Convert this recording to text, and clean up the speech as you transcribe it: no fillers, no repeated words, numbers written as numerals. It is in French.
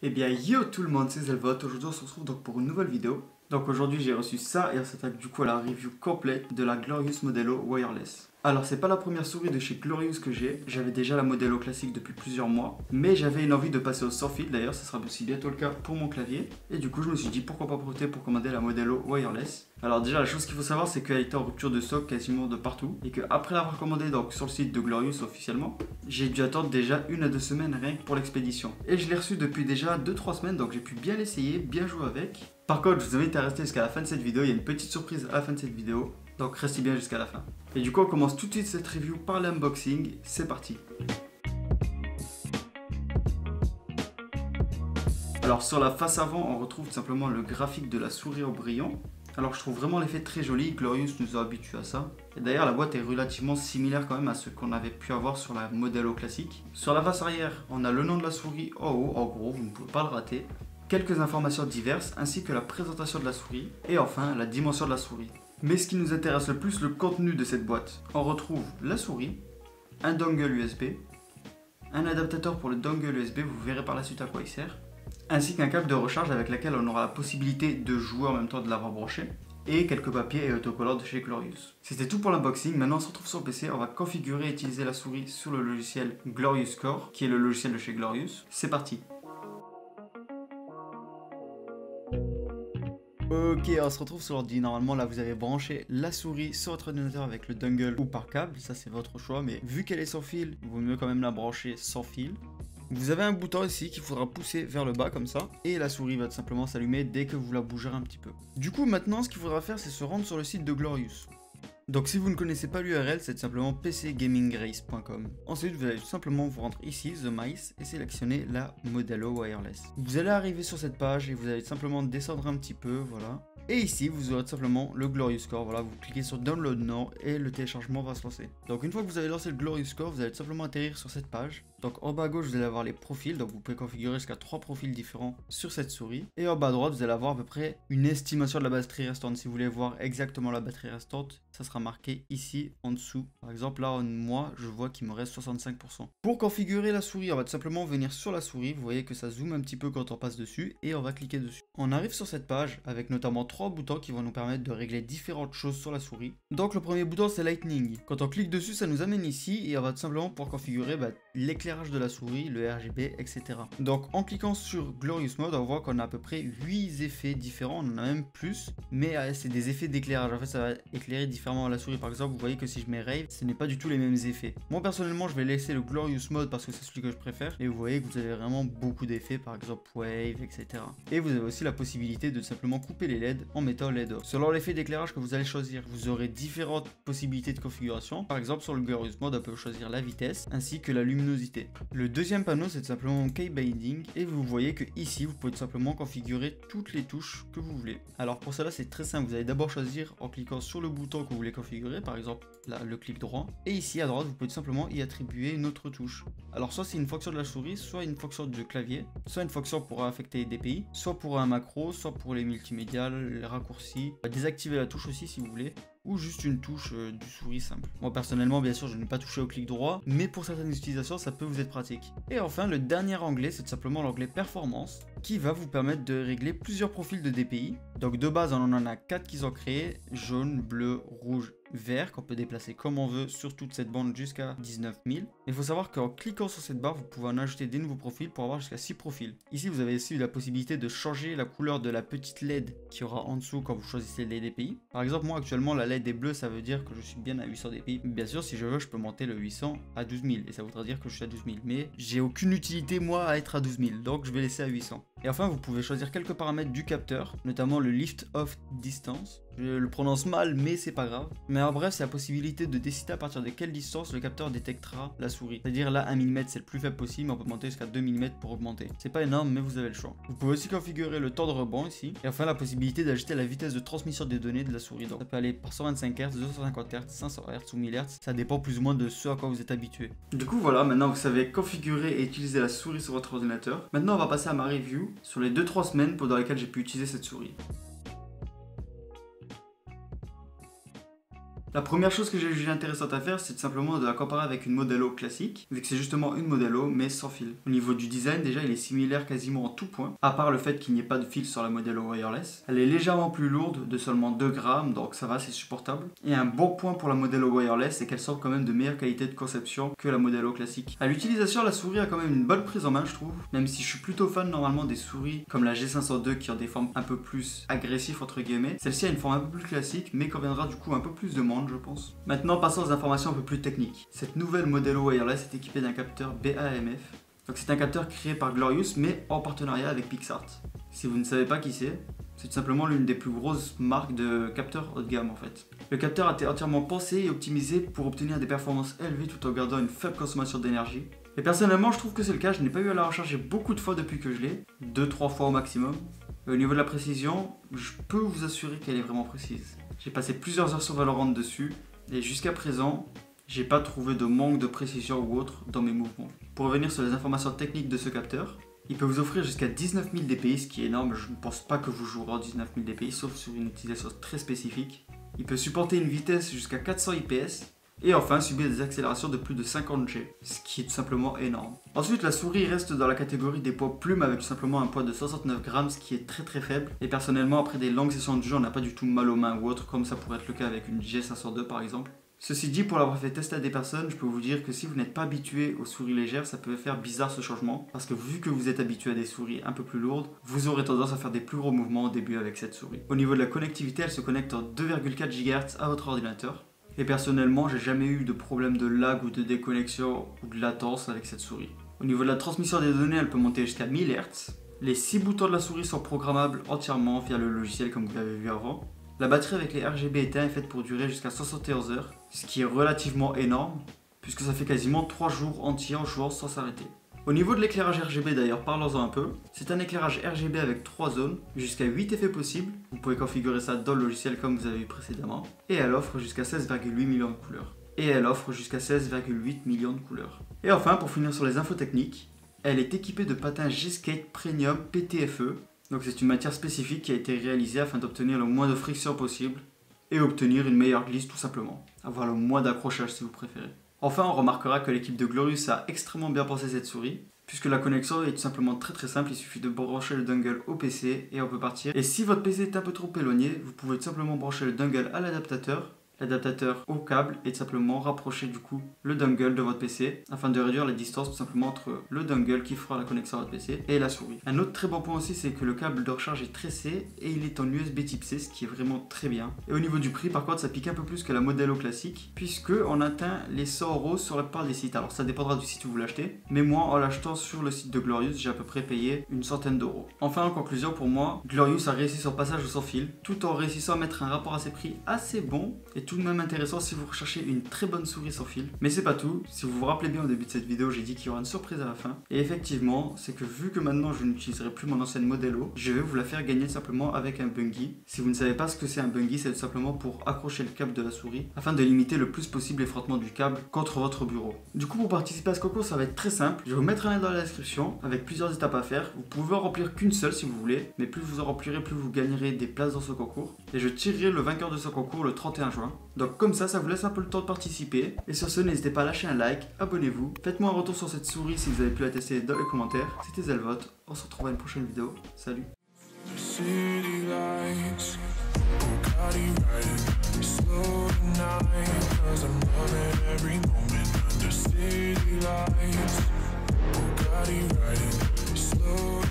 Eh bien yo tout le monde, c'est Zelvot. Aujourd'hui on se retrouve donc pour une nouvelle vidéo. Donc aujourd'hui j'ai reçu ça et on s'attaque du coup à la review complète de la Glorious Modelo Wireless. Alors c'est pas la première souris de chez Glorious que j'avais déjà la Modelo classique depuis plusieurs mois. Mais j'avais une envie de passer au sans fil, d'ailleurs ça sera aussi bientôt le cas pour mon clavier. Et du coup je me suis dit pourquoi pas profiter pour commander la Modelo Wireless. Alors déjà la chose qu'il faut savoir c'est qu'elle était en rupture de stock quasiment de partout. Et qu'après l'avoir commandé donc sur le site de Glorious officiellement, j'ai dû attendre déjà 1 à 2 semaines rien que pour l'expédition. Et je l'ai reçu depuis déjà 2-3 semaines donc j'ai pu bien l'essayer, bien jouer avec. Par contre, je vous invite à rester jusqu'à la fin de cette vidéo, il y a une petite surprise à la fin de cette vidéo, donc restez bien jusqu'à la fin. Et du coup, on commence tout de suite cette review par l'unboxing, c'est parti. Alors sur la face avant, on retrouve tout simplement le graphique de la souris au brillant. Alors je trouve vraiment l'effet très joli, Glorious nous a habitués à ça. Et d'ailleurs la boîte est relativement similaire quand même à ce qu'on avait pu avoir sur la Modelo classique. Sur la face arrière, on a le nom de la souris en haut, en gros, vous ne pouvez pas le rater. Quelques informations diverses ainsi que la présentation de la souris et enfin la dimension de la souris. Mais ce qui nous intéresse le plus, le contenu de cette boîte. On retrouve la souris, un dongle USB, un adaptateur pour le dongle USB, vous verrez par la suite à quoi il sert, ainsi qu'un câble de recharge avec lequel on aura la possibilité de jouer en même temps de l'avoir branché, et quelques papiers et autocollants de chez Glorious. C'était tout pour l'unboxing, maintenant on se retrouve sur le PC, on va configurer et utiliser la souris sur le logiciel Glorious Core, qui est le logiciel de chez Glorious. C'est parti. Ok, on se retrouve sur l'ordi. Normalement, là, vous avez branché la souris sur votre ordinateur avec le dongle ou par câble. Ça, c'est votre choix. Mais vu qu'elle est sans fil, il vaut mieux quand même la brancher sans fil. Vous avez un bouton ici qu'il faudra pousser vers le bas comme ça. Et la souris va tout simplement s'allumer dès que vous la bougerez un petit peu. Du coup, maintenant, ce qu'il faudra faire, c'est se rendre sur le site de Glorious. Donc si vous ne connaissez pas l'URL, c'est tout simplement pcgaminggrace.com. Ensuite, vous allez tout simplement vous rendre ici, The Mice, et sélectionner la Modelo Wireless. Vous allez arriver sur cette page et vous allez tout simplement descendre un petit peu, voilà. Et ici, vous aurez tout simplement le Glorious Core, voilà, vous cliquez sur Download Now et le téléchargement va se lancer. Donc une fois que vous avez lancé le Glorious Core, vous allez tout simplement atterrir sur cette page. Donc en bas à gauche, vous allez avoir les profils, donc vous pouvez configurer jusqu'à 3 profils différents sur cette souris. Et en bas à droite, vous allez avoir à peu près une estimation de la batterie restante. Si vous voulez voir exactement la batterie restante, ça sera marqué ici en dessous. Par exemple, là, moi, je vois qu'il me reste 65%. Pour configurer la souris, on va tout simplement venir sur la souris. Vous voyez que ça zoome un petit peu quand on passe dessus et on va cliquer dessus. On arrive sur cette page avec notamment 3 boutons qui vont nous permettre de régler différentes choses sur la souris. Donc le premier bouton, c'est Lightning. Quand on clique dessus, ça nous amène ici et on va tout simplement pouvoir configurer l'éclairage de la souris, le RGB, etc. Donc en cliquant sur Glorious Mode, on voit qu'on a à peu près 8 effets différents, on en a même plus, mais c'est des effets d'éclairage. En fait, ça va éclairer différemment la souris. Par exemple, vous voyez que si je mets Rave, ce n'est pas du tout les mêmes effets. Moi personnellement, je vais laisser le Glorious Mode parce que c'est celui que je préfère. Et vous voyez que vous avez vraiment beaucoup d'effets, par exemple Wave, etc. Et vous avez aussi la possibilité de simplement couper les LED en mettant LED off. Selon l'effet d'éclairage que vous allez choisir, vous aurez différentes possibilités de configuration. Par exemple, sur le Glorious Mode, on peut choisir la vitesse ainsi que la luminosité. Le deuxième panneau, c'est tout simplement Key Binding et vous voyez que ici, vous pouvez tout simplement configurer toutes les touches que vous voulez. Alors pour cela, c'est très simple. Vous allez d'abord choisir en cliquant sur le bouton que vous voulez configurer, par exemple là, le clic droit. Et ici à droite, vous pouvez tout simplement y attribuer une autre touche. Alors soit c'est une fonction de la souris, soit une fonction de clavier, soit une fonction pour affecter des DPI, soit pour un macro, soit pour les multimédias, les raccourcis. Désactiver la touche aussi si vous voulez, ou juste une touche du souris simple. Moi personnellement, bien sûr, je n'ai pas touché au clic droit, mais pour certaines utilisations, ça peut vous être pratique. Et enfin, le dernier onglet, c'est tout simplement l'onglet performance, qui va vous permettre de régler plusieurs profils de DPI. Donc de base, on en a 4 qu'ils ont créés, jaune, bleu, rouge, vert, qu'on peut déplacer comme on veut sur toute cette bande jusqu'à 19 000. Il faut savoir qu'en cliquant sur cette barre, vous pouvez en ajouter des nouveaux profils pour avoir jusqu'à 6 profils. Ici, vous avez aussi la possibilité de changer la couleur de la petite LED qui aura en dessous quand vous choisissez les DPI. Par exemple, moi actuellement, la LED est bleue, ça veut dire que je suis bien à 800 DPI. Bien sûr, si je veux, je peux monter le 800 à 12 000 et ça voudra dire que je suis à 12 000. Mais j'ai aucune utilité, moi, à être à 12 000, donc je vais laisser à 800. Et enfin, vous pouvez choisir quelques paramètres du capteur, notamment le Lift Off Distance. Je le prononce mal, mais c'est pas grave. Mais en bref, c'est la possibilité de décider à partir de quelle distance le capteur détectera la souris. C'est-à-dire là, 1 mm c'est le plus faible possible, mais on peut monter jusqu'à 2 mm pour augmenter. C'est pas énorme, mais vous avez le choix. Vous pouvez aussi configurer le temps de rebond ici. Et enfin, la possibilité d'ajuster la vitesse de transmission des données de la souris. Donc ça peut aller par 125 Hz, 250 Hz, 500 Hz ou 1000 Hz. Ça dépend plus ou moins de ce à quoi vous êtes habitué. Du coup, voilà, maintenant vous savez configurer et utiliser la souris sur votre ordinateur. Maintenant, on va passer à ma review sur les 2-3 semaines pendant lesquelles j'ai pu utiliser cette souris. La première chose que j'ai jugé intéressante à faire, c'est tout simplement de la comparer avec une Modelo classique, vu que c'est justement une Modelo mais sans fil. Au niveau du design, déjà il est similaire quasiment en tout point, à part le fait qu'il n'y ait pas de fil sur la Modelo Wireless. Elle est légèrement plus lourde, de seulement 2 grammes, donc ça va, c'est supportable. Et un bon point pour la Modelo Wireless, c'est qu'elle sort quand même de meilleure qualité de conception que la Modelo classique. À l'utilisation, la souris a quand même une bonne prise en main, je trouve, même si je suis plutôt fan normalement des souris comme la G502 qui ont des formes un peu plus agressives entre guillemets. Celle-ci a une forme un peu plus classique, mais conviendra du coup un peu plus de monde, je pense. Maintenant, passons aux informations un peu plus techniques. Cette nouvelle Modelo Wireless est équipée d'un capteur BAMF. Donc c'est un capteur créé par Glorious, mais en partenariat avec PixArt. Si vous ne savez pas qui c'est tout simplement l'une des plus grosses marques de capteurs haut de gamme en fait. Le capteur a été entièrement pensé et optimisé pour obtenir des performances élevées tout en gardant une faible consommation d'énergie. Et personnellement, je trouve que c'est le cas. Je n'ai pas eu à la recharger beaucoup de fois depuis que je l'ai, 2-3 fois au maximum. Et au niveau de la précision, je peux vous assurer qu'elle est vraiment précise. J'ai passé plusieurs heures sur Valorant dessus et jusqu'à présent, j'ai pas trouvé de manque de précision ou autre dans mes mouvements. Pour revenir sur les informations techniques de ce capteur, il peut vous offrir jusqu'à 19 000 dpi, ce qui est énorme. Je ne pense pas que vous jouerez en 19 000 dpi, sauf sur une utilisation très spécifique. Il peut supporter une vitesse jusqu'à 400 IPS. Et enfin, subir des accélérations de plus de 50 G, ce qui est tout simplement énorme. Ensuite, la souris reste dans la catégorie des poids plumes avec tout simplement un poids de 69 grammes, ce qui est très faible. Et personnellement, après des longues sessions de jeu, on n'a pas du tout mal aux mains ou autre, comme ça pourrait être le cas avec une G502 par exemple. Ceci dit, pour l'avoir fait tester à des personnes, je peux vous dire que si vous n'êtes pas habitué aux souris légères, ça peut faire bizarre ce changement. Parce que vu que vous êtes habitué à des souris un peu plus lourdes, vous aurez tendance à faire des plus gros mouvements au début avec cette souris. Au niveau de la connectivité, elle se connecte en 2,4 GHz à votre ordinateur. Et personnellement, j'ai jamais eu de problème de lag ou de déconnexion ou de latence avec cette souris. Au niveau de la transmission des données, elle peut monter jusqu'à 1000 Hz. Les 6 boutons de la souris sont programmables entièrement via le logiciel comme vous l'avez vu avant. La batterie avec les RGB éteints est faite pour durer jusqu'à 71 heures, ce qui est relativement énorme, puisque ça fait quasiment 3 jours entiers en jouant sans s'arrêter. Au niveau de l'éclairage RGB d'ailleurs, parlons-en un peu. C'est un éclairage RGB avec 3 zones, jusqu'à 8 effets possibles. Vous pouvez configurer ça dans le logiciel comme vous avez vu précédemment. Et elle offre jusqu'à 16,8 millions de couleurs. Et enfin, pour finir sur les infos techniques, elle est équipée de patins G-Skate Premium PTFE. Donc c'est une matière spécifique qui a été réalisée afin d'obtenir le moins de friction possible et obtenir une meilleure glisse tout simplement. Avoir le moins d'accrochage si vous préférez. Enfin, on remarquera que l'équipe de Glorious a extrêmement bien pensé cette souris, puisque la connexion est tout simplement très simple. Il suffit de brancher le dongle au PC et on peut partir. Et si votre PC est un peu trop éloigné, vous pouvez tout simplement brancher le dongle à l'adaptateur au câble et tout simplement rapprocher du coup le dongle de votre PC afin de réduire la distance tout simplement entre le dongle qui fera la connexion à votre PC et la souris. Un autre très bon point aussi, c'est que le câble de recharge est tressé et il est en USB type C, ce qui est vraiment très bien. Et au niveau du prix, par contre, ça pique un peu plus que la Modelo classique puisque on atteint les 100 € sur la plupart des sites. Alors ça dépendra du site où vous l'achetez, mais moi en l'achetant sur le site de Glorious, j'ai à peu près payé une centaine d'euros. Enfin, en conclusion, pour moi, Glorious a réussi son passage au sans fil tout en réussissant à mettre un rapport à ses prix assez bon et tout de même intéressant si vous recherchez une très bonne souris sans fil. Mais c'est pas tout, si vous vous rappelez bien au début de cette vidéo, j'ai dit qu'il y aura une surprise à la fin. Et effectivement, c'est que vu que maintenant je n'utiliserai plus mon ancienne Modelo, je vais vous la faire gagner simplement avec un bungee. Si vous ne savez pas ce que c'est un bungee, c'est tout simplement pour accrocher le câble de la souris afin de limiter le plus possible les frottements du câble contre votre bureau. Du coup, pour participer à ce concours, ça va être très simple. Je vais vous mettre un lien dans la description avec plusieurs étapes à faire. Vous pouvez en remplir qu'une seule si vous voulez, mais plus vous en remplirez, plus vous gagnerez des places dans ce concours. Et je tirerai le vainqueur de ce concours le 31 juin. Donc comme ça vous laisse un peu le temps de participer. Et sur ce, n'hésitez pas à lâcher un like, abonnez-vous. Faites-moi un retour sur cette souris si vous avez pu la tester dans les commentaires. C'était Zelvot, on se retrouve à une prochaine vidéo. Salut. Slow